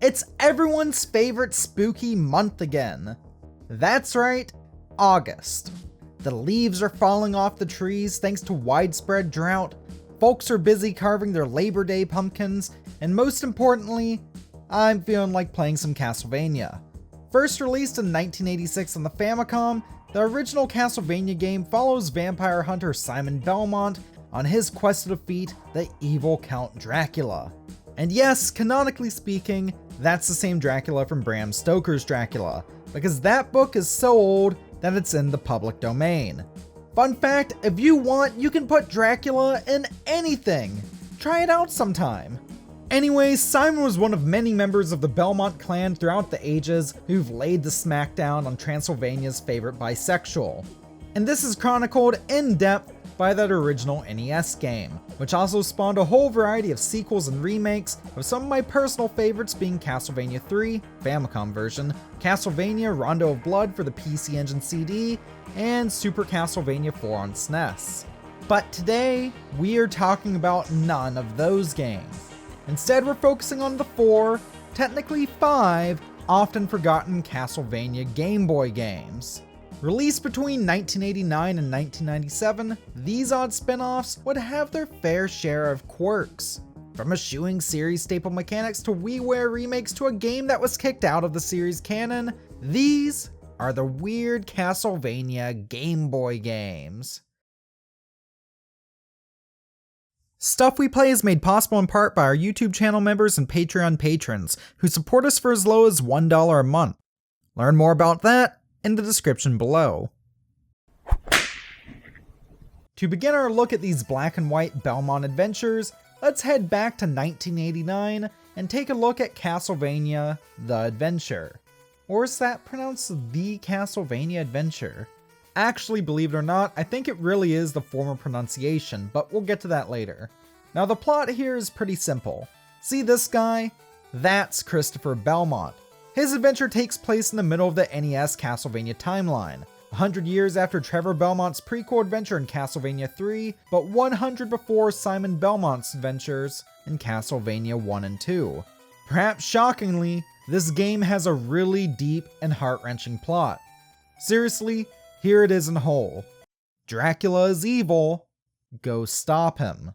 It's everyone's favorite spooky month again. That's right, August. The leaves are falling off the trees thanks to widespread drought, folks are busy carving their Labor Day pumpkins, and most importantly, I'm feeling like playing some Castlevania. First released in 1986 on the Famicom, the original Castlevania game follows vampire hunter Simon Belmont on his quest to defeat the evil Count Dracula. And yes, canonically speaking, that's the same Dracula from Bram Stoker's Dracula, because that book is so old that it's in the public domain. Fun fact, if you want, you can put Dracula in anything. Try it out sometime. Anyways, Simon was one of many members of the Belmont clan throughout the ages who've laid the smackdown on Transylvania's favorite bisexual. And this is chronicled in depth by that original NES game, which also spawned a whole variety of sequels and remakes, with some of my personal favorites being Castlevania 3, Famicom version, Castlevania Rondo of Blood for the PC Engine CD, and Super Castlevania 4 on SNES. But today, we are talking about none of those games. Instead, we're focusing on the 4, technically 5, often forgotten Castlevania Game Boy games. Released between 1989 and 1997, these odd spin-offs would have their fair share of quirks. From eschewing series staple mechanics to WiiWare remakes to a game that was kicked out of the series canon, these are the weird Castlevania Game Boy games. Stuff We Play is made possible in part by our YouTube channel members and Patreon patrons, who support us for as low as $1 a month. Learn more about that in the description below. To begin our look at these black and white Belmont adventures, let's head back to 1989 and take a look at Castlevania The Adventure. Or is that pronounced The Castlevania Adventure? Actually, believe it or not, I think it really is the former pronunciation, but we'll get to that later. Now the plot here is pretty simple. See this guy? That's Christopher Belmont. His adventure takes place in the middle of the NES Castlevania timeline, 100 years after Trevor Belmont's prequel adventure in Castlevania 3, but 100 before Simon Belmont's adventures in Castlevania 1 and 2. Perhaps shockingly, this game has a really deep and heart-wrenching plot. Seriously, here it is in whole. Dracula is evil. Go stop him.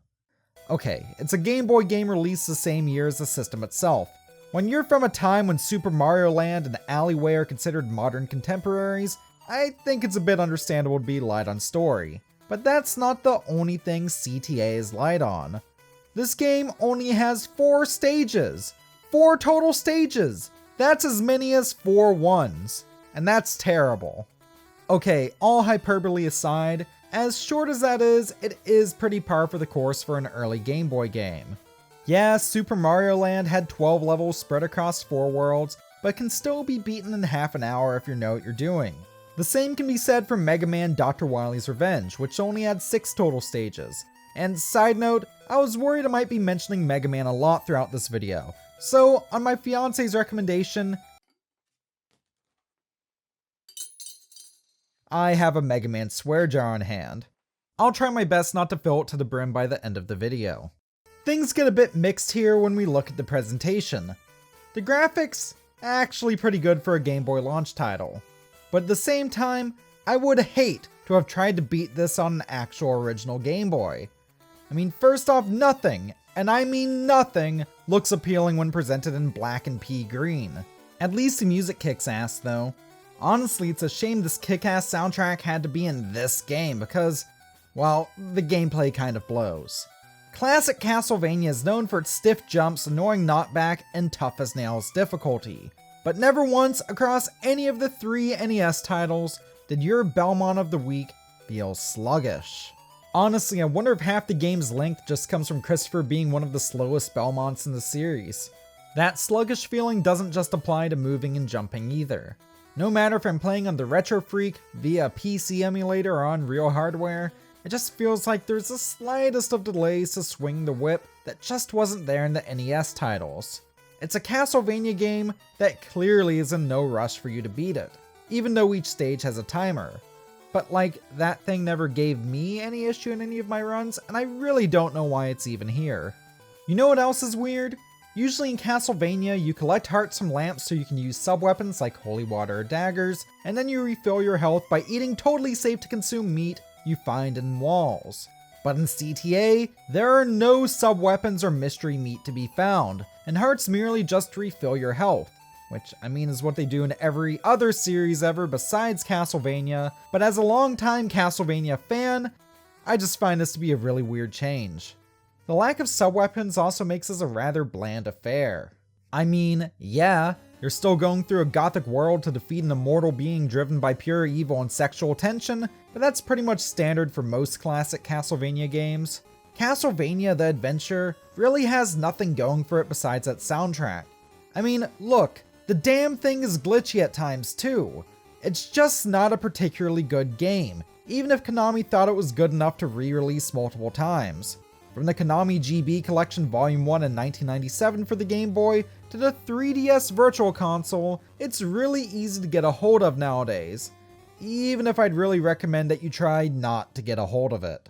Okay, it's a Game Boy game released the same year as the system itself. When you're from a time when Super Mario Land and Alleyway are considered modern contemporaries, I think it's a bit understandable to be light on story. But that's not the only thing CTA is light on. This game only has 4 stages. 4 total stages! That's as many as 4 ones. And that's terrible. Okay, all hyperbole aside, as short as that is, it is pretty par for the course for an early Game Boy game. Yeah, Super Mario Land had 12 levels spread across 4 worlds, but can still be beaten in half an hour if you know what you're doing. The same can be said for Mega Man Dr. Wily's Revenge, which only had 6 total stages. And side note, I was worried I might be mentioning Mega Man a lot throughout this video, so on my fiance's recommendation, I have a Mega Man swear jar on hand. I'll try my best not to fill it to the brim by the end of the video. Things get a bit mixed here when we look at the presentation. The graphics, actually pretty good for a Game Boy launch title. But at the same time, I would hate to have tried to beat this on an actual original Game Boy. I mean, first off, nothing, and I mean nothing, looks appealing when presented in black and pea green. At least the music kicks ass though. Honestly, it's a shame this kick-ass soundtrack had to be in this game because, well, the gameplay kind of blows. Classic Castlevania is known for its stiff jumps, annoying knockback, and tough as nails difficulty. But never once across any of the 3 NES titles did your Belmont of the Week feel sluggish. Honestly, I wonder if half the game's length just comes from Christopher being one of the slowest Belmonts in the series. That sluggish feeling doesn't just apply to moving and jumping either. No matter if I'm playing on the Retro Freak, via a PC emulator, or on real hardware, it just feels like there's the slightest of delays to swing the whip that just wasn't there in the NES titles. It's a Castlevania game that clearly is in no rush for you to beat it, even though each stage has a timer. But like, that thing never gave me any issue in any of my runs, and I really don't know why it's even here. You know what else is weird? Usually in Castlevania, you collect hearts from lamps so you can use sub-weapons like holy water or daggers, and then you refill your health by eating totally safe to consume meat you find in walls. But in CTA, there are no sub-weapons or mystery meat to be found, and hearts merely just refill your health. Which, I mean, is what they do in every other series ever besides Castlevania, but as a longtime Castlevania fan, I just find this to be a really weird change. The lack of sub-weapons also makes this a rather bland affair. I mean, yeah, you're still going through a gothic world to defeat an immortal being driven by pure evil and sexual tension, but that's pretty much standard for most classic Castlevania games. Castlevania the Adventure really has nothing going for it besides that soundtrack. I mean, look, the damn thing is glitchy at times too. It's just not a particularly good game, even if Konami thought it was good enough to re-release multiple times. From the Konami GB Collection Volume 1 in 1997 for the Game Boy to the 3DS Virtual Console, it's really easy to get a hold of nowadays, even if I'd really recommend that you try not to get a hold of it.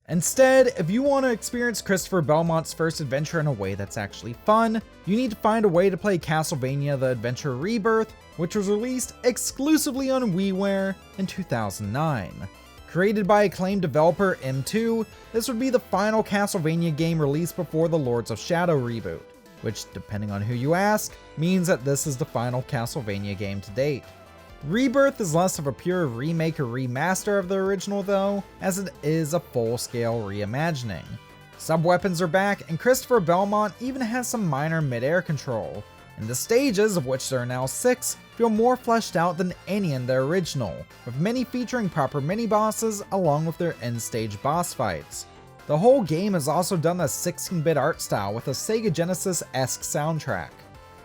Instead, if you want to experience Christopher Belmont's first adventure in a way that's actually fun, you need to find a way to play Castlevania The Adventure Rebirth, which was released exclusively on WiiWare in 2009. Created by acclaimed developer M2, this would be the final Castlevania game released before the Lords of Shadow reboot, which, depending on who you ask, means that this is the final Castlevania game to date. Rebirth is less of a pure remake or remaster of the original though, as it is a full-scale reimagining. Sub-weapons are back, and Christopher Belmont even has some minor mid-air control, and the stages, of which there are now 6, feel more fleshed out than any in the original, with many featuring proper mini-bosses along with their end-stage boss fights. The whole game is also done as 16-bit art style with a Sega Genesis-esque soundtrack.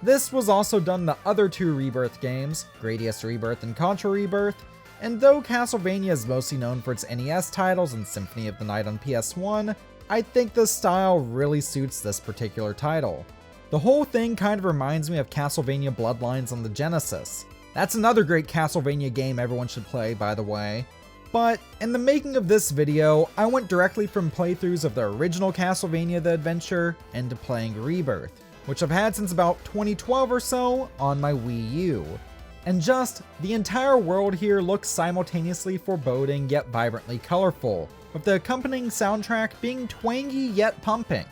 This was also done in the other 2 Rebirth games, Gradius Rebirth and Contra Rebirth, and though Castlevania is mostly known for its NES titles and Symphony of the Night on PS1, I think this style really suits this particular title. The whole thing kind of reminds me of Castlevania Bloodlines on the Genesis. That's another great Castlevania game everyone should play, by the way. But in the making of this video, I went directly from playthroughs of the original Castlevania The Adventure into playing Rebirth, which I've had since about 2012 or so on my Wii U. And just, the entire world here looks simultaneously foreboding yet vibrantly colorful, with the accompanying soundtrack being twangy yet pumping.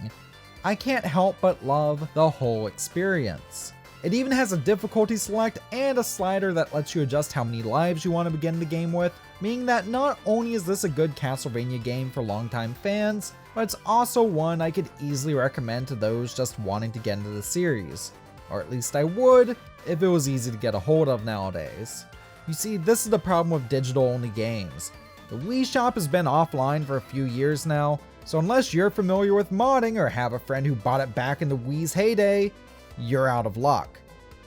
I can't help but love the whole experience. It even has a difficulty select and a slider that lets you adjust how many lives you want to begin the game with, meaning that not only is this a good Castlevania game for longtime fans, but it's also one I could easily recommend to those just wanting to get into the series. Or at least I would, if it was easy to get a hold of nowadays. You see, this is the problem with digital-only games. The Wii Shop has been offline for a few years now, so unless you're familiar with modding or have a friend who bought it back in the Wii's heyday, you're out of luck.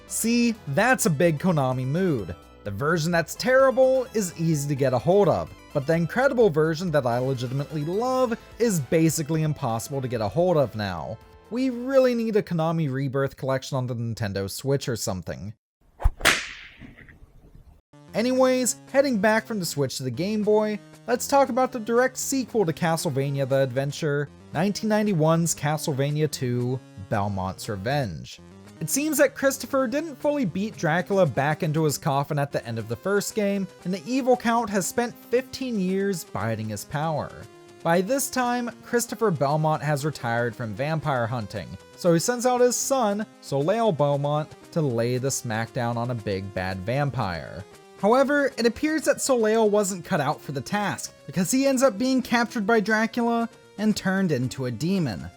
See, that's a big Konami mood. The version that's terrible is easy to get a hold of, but the incredible version that I legitimately love is basically impossible to get a hold of now. We really need a Konami Rebirth collection on the Nintendo Switch or something. Anyways, heading back from the Switch to the Game Boy, let's talk about the direct sequel to Castlevania The Adventure, 1991's Castlevania II: Belmont's Revenge. It seems that Christopher didn't fully beat Dracula back into his coffin at the end of the first game, and the evil count has spent 15 years biding his power. By this time, Christopher Belmont has retired from vampire hunting, so he sends out his son, Soleil Belmont, to lay the smackdown on a big bad vampire. However, it appears that Soleil wasn't cut out for the task, because he ends up being captured by Dracula and turned into a demon.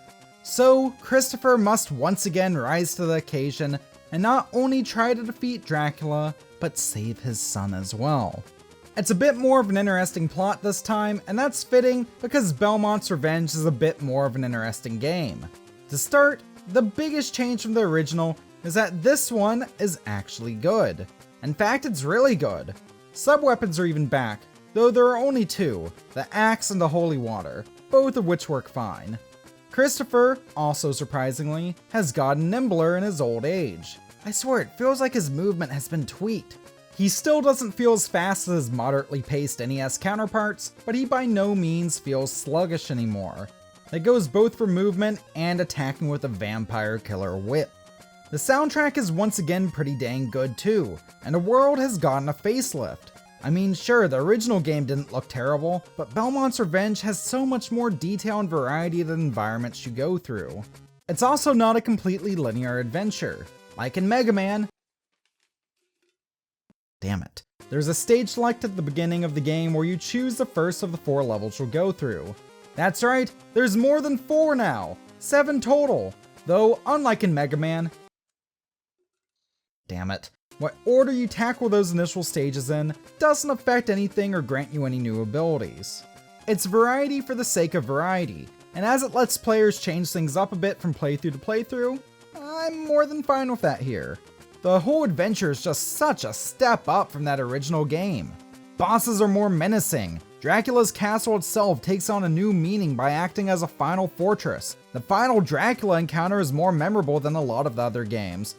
So, Christopher must once again rise to the occasion and not only try to defeat Dracula, but save his son as well. It's a bit more of an interesting plot this time, and that's fitting because Belmont's Revenge is a bit more of an interesting game. To start, the biggest change from the original is that this one is actually good. In fact, it's really good. Sub-weapons are even back, though there are only 2, the axe and the holy water, both of which work fine. Christopher, also surprisingly, has gotten nimbler in his old age. I swear it feels like his movement has been tweaked. He still doesn't feel as fast as his moderately paced NES counterparts, but he by no means feels sluggish anymore. that goes both for movement and attacking with a vampire killer whip. The soundtrack is once again pretty dang good too, and the world has gotten a facelift. I mean, sure, the original game didn't look terrible, but Belmont's Revenge has so much more detail and variety of the environments you go through. It's also not a completely linear adventure. Like in Mega Man, damn it. There's a stage select at the beginning of the game where you choose the first of the 4 levels you'll go through. That's right, there's more than 4 now, 7 total. Though, unlike in Mega Man, damn it, what order you tackle those initial stages in doesn't affect anything or grant you any new abilities. It's variety for the sake of variety, and as it lets players change things up a bit from playthrough to playthrough, I'm more than fine with that here. The whole adventure is just such a step up from that original game. Bosses are more menacing. Dracula's castle itself takes on a new meaning by acting as a final fortress. The final Dracula encounter is more memorable than a lot of the other games.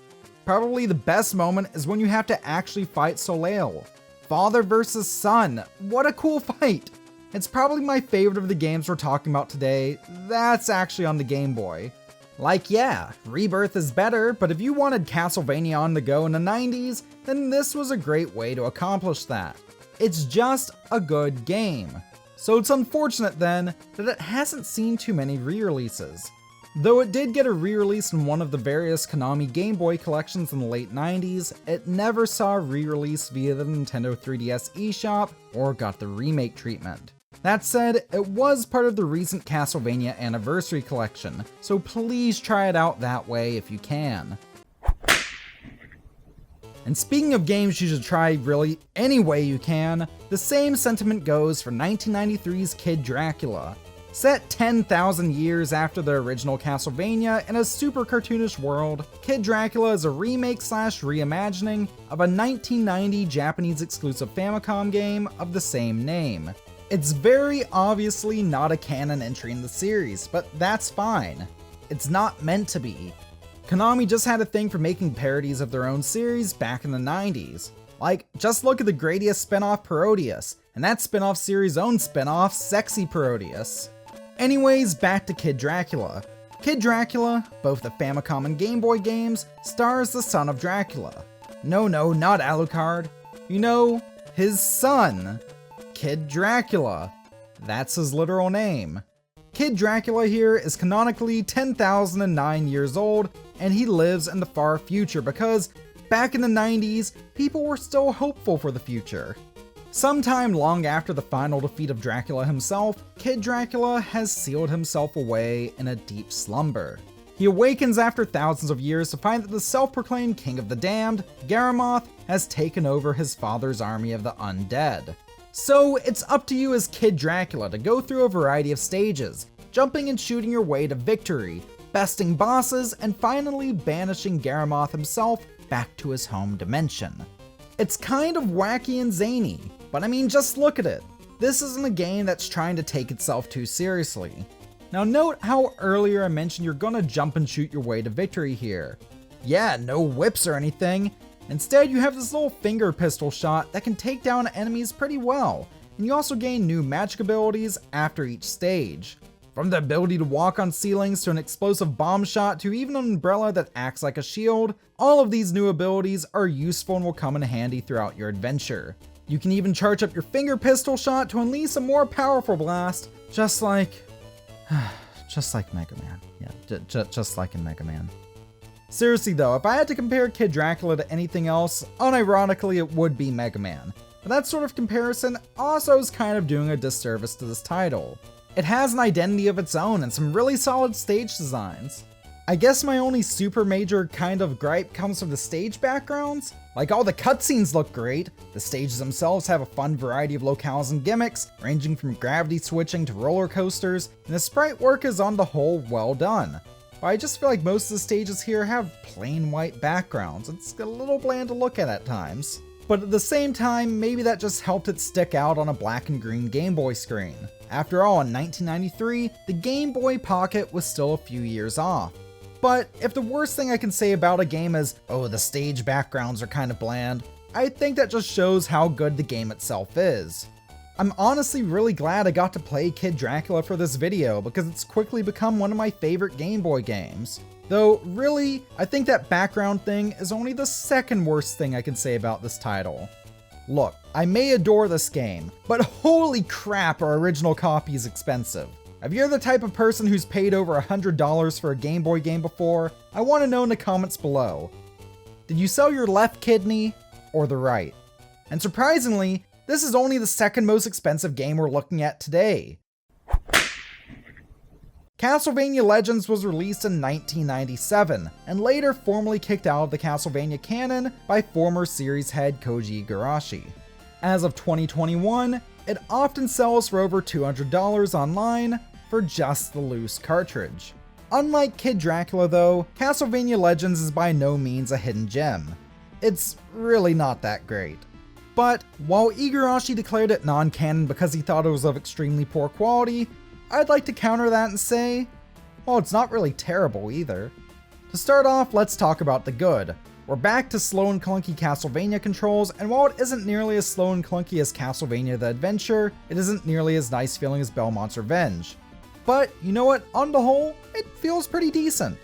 Probably the best moment is when you have to actually fight Soleil. Father versus son, what a cool fight! It's probably my favorite of the games we're talking about today. That's actually on the Game Boy. Like, yeah, Rebirth is better, but if you wanted Castlevania on the go in the 90s, then this was a great way to accomplish that. It's just a good game. So it's unfortunate then that it hasn't seen too many re-releases. Though it did get a re-release in one of the various Konami Game Boy collections in the late 90s, it never saw a re-release via the Nintendo 3DS eShop or got the remake treatment. That said, it was part of the recent Castlevania Anniversary Collection, so please try it out that way if you can. And speaking of games you should try really any way you can, the same sentiment goes for 1993's Kid Dracula. Set 10,000 years after the original Castlevania in a super cartoonish world, Kid Dracula is a remake/reimagining of a 1990 Japanese exclusive Famicom game of the same name. It's very obviously not a canon entry in the series, but that's fine. It's not meant to be. Konami just had a thing for making parodies of their own series back in the 90s. Like, just look at the Gradius spinoff Parodius, and that spinoff series' own spinoff, Sexy Parodius. Anyways, back to Kid Dracula. Kid Dracula, both the Famicom and Game Boy games, stars the son of Dracula. No, not Alucard. You know, his son. Kid Dracula. That's his literal name. Kid Dracula here is canonically 10,009 years old, and he lives in the far future because back in the 90s, people were still hopeful for the future. Sometime long after the final defeat of Dracula himself, Kid Dracula has sealed himself away in a deep slumber. He awakens after thousands of years to find that the self-proclaimed King of the Damned, Garamoth, has taken over his father's army of the undead. So it's up to you as Kid Dracula to go through a variety of stages, jumping and shooting your way to victory, besting bosses, and finally banishing Garamoth himself back to his home dimension. It's kind of wacky and zany, but I mean, just look at it. This isn't a game that's trying to take itself too seriously. Now note how earlier I mentioned you're gonna jump and shoot your way to victory here. Yeah, no whips or anything. Instead, you have this little finger pistol shot that can take down enemies pretty well, and you also gain new magic abilities after each stage. From the ability to walk on ceilings to an explosive bomb shot to even an umbrella that acts like a shield, all of these new abilities are useful and will come in handy throughout your adventure. You can even charge up your finger pistol shot to unleash a more powerful blast, just like Mega Man. Yeah, just like in Mega Man. Seriously though, if I had to compare Kid Dracula to anything else, unironically it would be Mega Man. But that sort of comparison also is kind of doing a disservice to this title. It has an identity of its own and some really solid stage designs. I guess my only super major kind of gripe comes from the stage backgrounds. Like, all the cutscenes look great, the stages themselves have a fun variety of locales and gimmicks, ranging from gravity switching to roller coasters, and the sprite work is on the whole well done. But I just feel like most of the stages here have plain white backgrounds. It's a little bland to look at times. But at the same time, maybe that just helped it stick out on a black and green Game Boy screen. After all, in 1993, the Game Boy Pocket was still a few years off. But if the worst thing I can say about a game is, oh, the stage backgrounds are kind of bland, I think that just shows how good the game itself is. I'm honestly really glad I got to play Kid Dracula for this video because it's quickly become one of my favorite Game Boy games. Though, really, I think that background thing is only the second worst thing I can say about this title. Look, I may adore this game, but holy crap, our original copy is expensive. If you're the type of person who's paid over $100 for a Game Boy game before, I want to know in the comments below. Did you sell your left kidney or the right? And surprisingly, this is only the second most expensive game we're looking at today. Castlevania Legends was released in 1997, and later formally kicked out of the Castlevania canon by former series head Koji Igarashi. As of 2021, it often sells for over $200 online for just the loose cartridge. Unlike Kid Dracula though, Castlevania Legends is by no means a hidden gem. It's really not that great. But while Igarashi declared it non-canon because he thought it was of extremely poor quality, I'd like to counter that and say, well, it's not really terrible either. To start off, let's talk about the good. We're back to slow and clunky Castlevania controls, and while it isn't nearly as slow and clunky as Castlevania the Adventure, it isn't nearly as nice feeling as Belmont's Revenge. But you know what, on the whole, it feels pretty decent.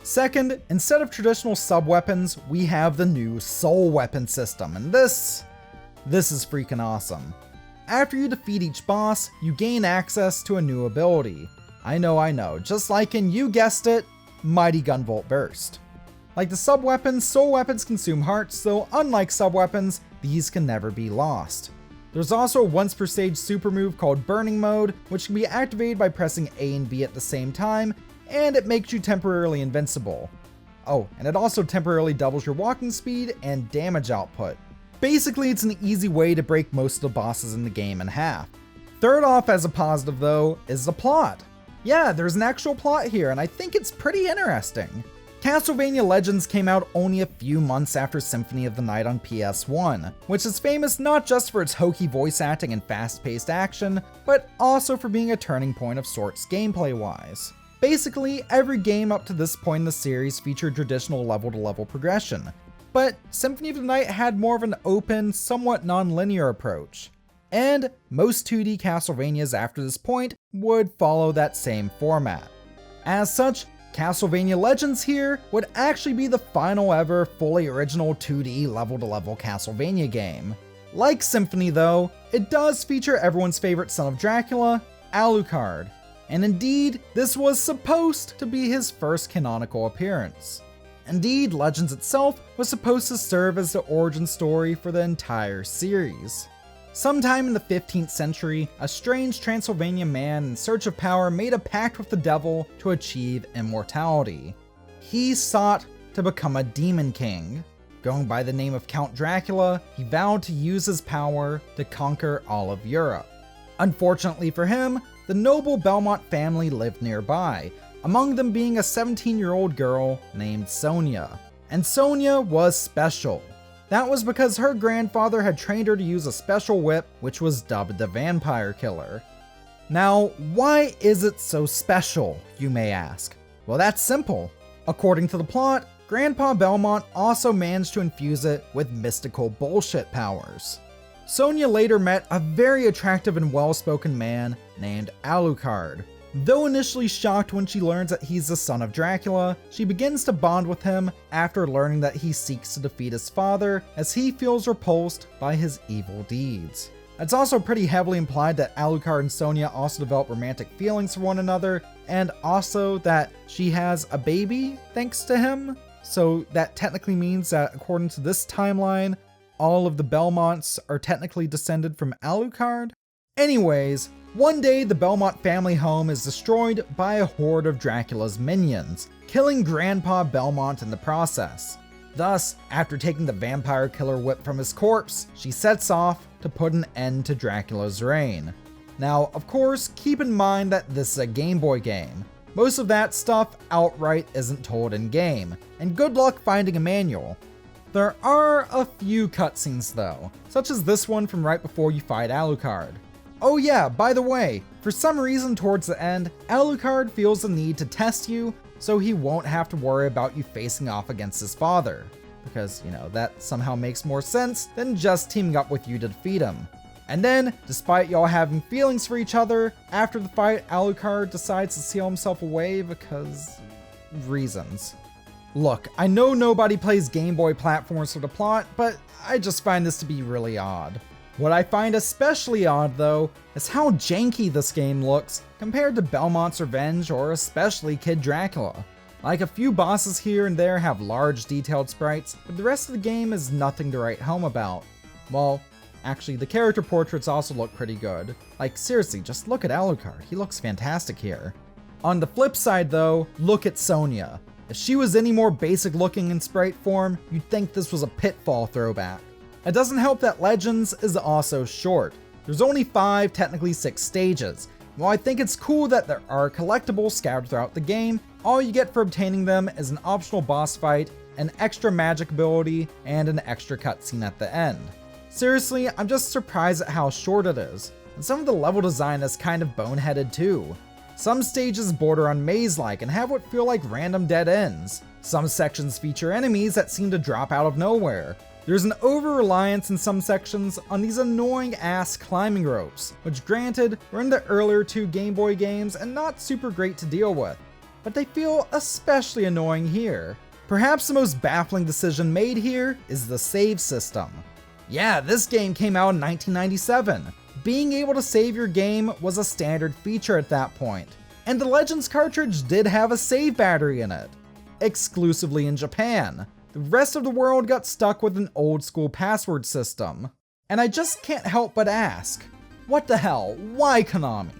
Second, instead of traditional sub-weapons, we have the new Soul Weapon system, and this is freaking awesome. After you defeat each boss, you gain access to a new ability. I know, just like in, you guessed it, Mighty Gunvolt Burst. Like the sub-weapons, soul weapons consume hearts, though unlike sub-weapons, these can never be lost. There's also a once per stage super move called Burning Mode, which can be activated by pressing A and B at the same time, and it makes you temporarily invincible. Oh, and it also temporarily doubles your walking speed and damage output. Basically, it's an easy way to break most of the bosses in the game in half. Third off as a positive though, is the plot. Yeah, there's an actual plot here, and I think it's pretty interesting. Castlevania Legends came out only a few months after Symphony of the Night on PS1, which is famous not just for its hokey voice acting and fast-paced action, but also for being a turning point of sorts gameplay-wise. Basically, every game up to this point in the series featured traditional level-to-level progression, but Symphony of the Night had more of an open, somewhat non-linear approach. And most 2D Castlevanias after this point would follow that same format. As such, Castlevania Legends here would actually be the final ever fully original 2D level-to-level Castlevania game. Like Symphony though, it does feature everyone's favorite son of Dracula, Alucard. And indeed, this was supposed to be his first canonical appearance. Indeed, Legends itself was supposed to serve as the origin story for the entire series. Sometime in the 15th century, a strange Transylvanian man in search of power made a pact with the devil to achieve immortality. He sought to become a demon king. Going by the name of Count Dracula, he vowed to use his power to conquer all of Europe. Unfortunately for him, the noble Belmont family lived nearby, among them being a 17-year-old girl named Sonia. And Sonia was special. That was because her grandfather had trained her to use a special whip, which was dubbed the Vampire Killer. Now, why is it so special, you may ask? Well, that's simple. According to the plot, Grandpa Belmont also managed to infuse it with mystical bullshit powers. Sonia later met a very attractive and well-spoken man named Alucard. Though initially shocked when she learns that he's the son of Dracula, she begins to bond with him after learning that he seeks to defeat his father as he feels repulsed by his evil deeds. It's also pretty heavily implied that Alucard and Sonia also develop romantic feelings for one another, and also that she has a baby thanks to him. So that technically means that according to this timeline, all of the Belmonts are technically descended from Alucard. Anyways, one day the Belmont family home is destroyed by a horde of Dracula's minions, killing Grandpa Belmont in the process. Thus, after taking the Vampire Killer whip from his corpse, she sets off to put an end to Dracula's reign. Now, of course, keep in mind that this is a Game Boy game. Most of that stuff outright isn't told in game, and good luck finding a manual. There are a few cutscenes though, such as this one from right before you fight Alucard. Oh yeah, by the way, for some reason towards the end, Alucard feels the need to test you so he won't have to worry about you facing off against his father. Because, you know, that somehow makes more sense than just teaming up with you to defeat him. And then, despite y'all having feelings for each other, after the fight, Alucard decides to seal himself away because reasons. Look, I know nobody plays Game Boy platforms for the plot, but I just find this to be really odd. What I find especially odd though, is how janky this game looks compared to Belmont's Revenge or especially Kid Dracula. Like a few bosses here and there have large detailed sprites, but the rest of the game is nothing to write home about. Well, actually the character portraits also look pretty good. Like seriously, just look at Alucard, he looks fantastic here. On the flip side though, look at Sonya. If she was any more basic looking in sprite form, you'd think this was a Pitfall throwback. It doesn't help that Legends is also short. There's only 5, technically 6 stages. While I think it's cool that there are collectibles scattered throughout the game, all you get for obtaining them is an optional boss fight, an extra magic ability, and an extra cutscene at the end. Seriously, I'm just surprised at how short it is, and some of the level design is kind of boneheaded too. Some stages border on maze-like and have what feel like random dead ends. Some sections feature enemies that seem to drop out of nowhere. There's an over-reliance in some sections on these annoying-ass climbing ropes, which granted, were in the earlier 2 Game Boy games and not super great to deal with, but they feel especially annoying here. Perhaps the most baffling decision made here is the save system. Yeah, this game came out in 1997. Being able to save your game was a standard feature at that point, and the Legends cartridge did have a save battery in it, exclusively in Japan. The rest of the world got stuck with an old school password system. And I just can't help but ask, what the hell, why Konami?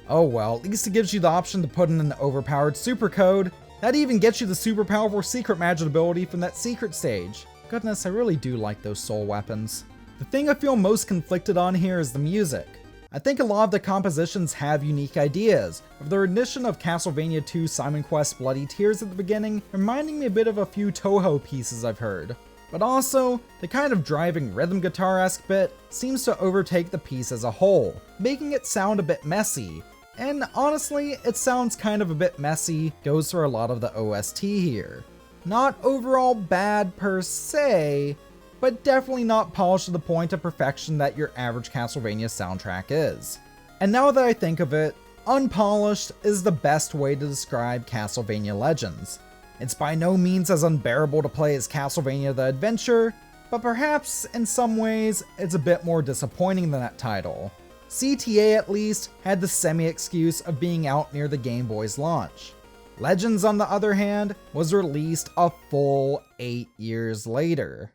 Oh well, at least it gives you the option to put in an overpowered super code. That even gets you the super powerful secret magic ability from that secret stage. Goodness, I really do like those soul weapons. The thing I feel most conflicted on here is the music. I think a lot of the compositions have unique ideas, with the rendition of Castlevania 2 Simon Quest's Bloody Tears at the beginning reminding me a bit of a few Toho pieces I've heard. But also, the kind of driving rhythm guitar-esque bit seems to overtake the piece as a whole, making it sound a bit messy. And honestly, it sounds kind of a bit messy, goes for a lot of the OST here. Not overall bad per se, but definitely not polished to the point of perfection that your average Castlevania soundtrack is. And now that I think of it, unpolished is the best way to describe Castlevania Legends. It's by no means as unbearable to play as Castlevania the Adventure, but perhaps in some ways it's a bit more disappointing than that title. CTA at least had the semi-excuse of being out near the Game Boy's launch. Legends, on the other hand, was released a full 8 years later.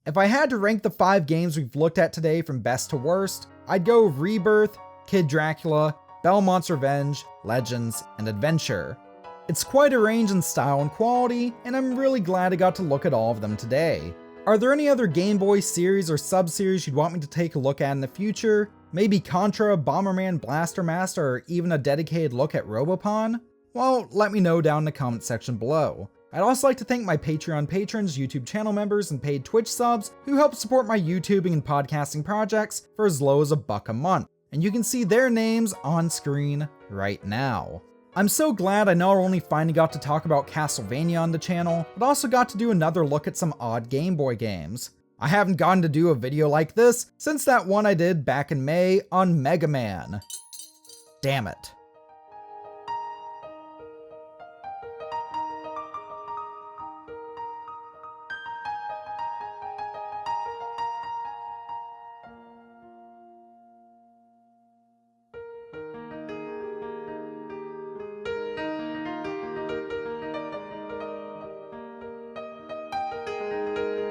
If I had to rank the 5 games we've looked at today from best to worst, I'd go Rebirth, Kid Dracula, Belmont's Revenge, Legends, and Adventure. It's quite a range in style and quality, and I'm really glad I got to look at all of them today. Are there any other Game Boy series or sub-series you'd want me to take a look at in the future? Maybe Contra, Bomberman, Blaster Master, or even a dedicated look at Robopon? Well, let me know down in the comment section below. I'd also like to thank my Patreon patrons, YouTube channel members, and paid Twitch subs who help support my YouTubing and podcasting projects for as low as $1 a month, and you can see their names on screen right now. I'm so glad I not only finally got to talk about Castlevania on the channel, but also got to do another look at some odd Game Boy games. I haven't gotten to do a video like this since that one I did back in May on Mega Man. Damn it.